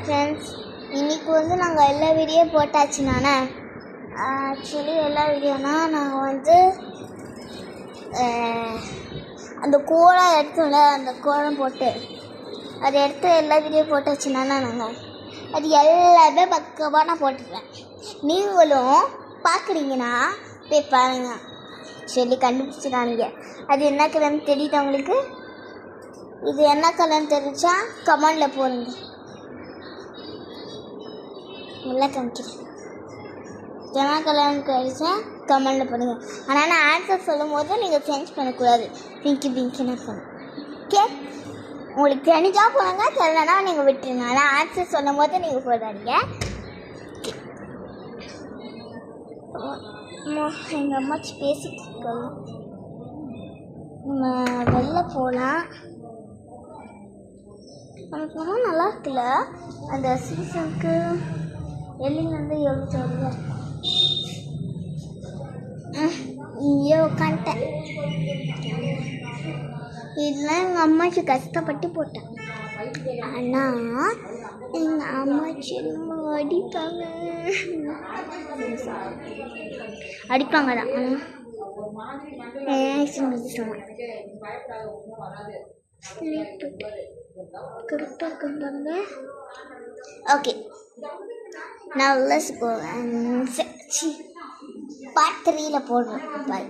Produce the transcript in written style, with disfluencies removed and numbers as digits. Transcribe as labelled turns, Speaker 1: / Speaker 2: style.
Speaker 1: Friends, இன்றைக்கி வந்து நாங்கள் எல்லா வீடியோ போட்டாச்சுனானே. ஆக்சுவலி எல்லா வீடியோனா நாங்கள் வந்து அந்த கோலம் எடுத்தோம்ல, அந்த கோலம் போட்டு அதை எடுத்து எல்லா வீடியோ போட்டாச்சுனானா நாங்கள் அது எல்லாமே பக்கமாக நான் போட்டுருவேன். நீங்களும் பார்க்குறீங்கன்னா போய் பாருங்கள். சொல்லி கண்டுபிடிச்சிடாதீங்க. அது என்ன கலர்னு தெரியுது உங்களுக்கு? இது என்ன கலர்னு தெரிஞ்சா கமெண்டில் போடுங்க. நல்லா காமிக்கிறேன். என்ன கலர்னு தெரிஞ்சா கமெண்டில் போடுங்க. ஆனால் நான் ஆன்சர் சொல்லும் போது நீங்கள் சேஞ்ச் பண்ணக்கூடாது. பிங்கின்னு சொல்லணும். ஓகே? உங்களுக்கு தெரிஞ்சால் போடுங்க, தெரியலனா நீங்கள் விட்டுருங்க. ஆனால் ஆன்சர் சொல்லும் போது நீங்கள் போடாதீங்க. ஓகே, எங்கள் அம்மாச்சி பேசிட்டு இருக்காங்க. நம்ம வெளில போகலாம். நமக்கு ரொம்ப நல்லா இருக்குல்ல அந்த சீசனுக்கு. வெளியில் வந்து எவ்வளோ ஜாலியாக இருக்கும். இங்கே உட்காந்துட்டேன். இதெல்லாம் எங்கள் அம்மாச்சி கஷ்டப்பட்டு போட்டேன். ஆனால் எங்கள் அம்மாச்சி அடிப்பாங்க தான். Okay, now let's go and part 3 போடுறோம். பாய்.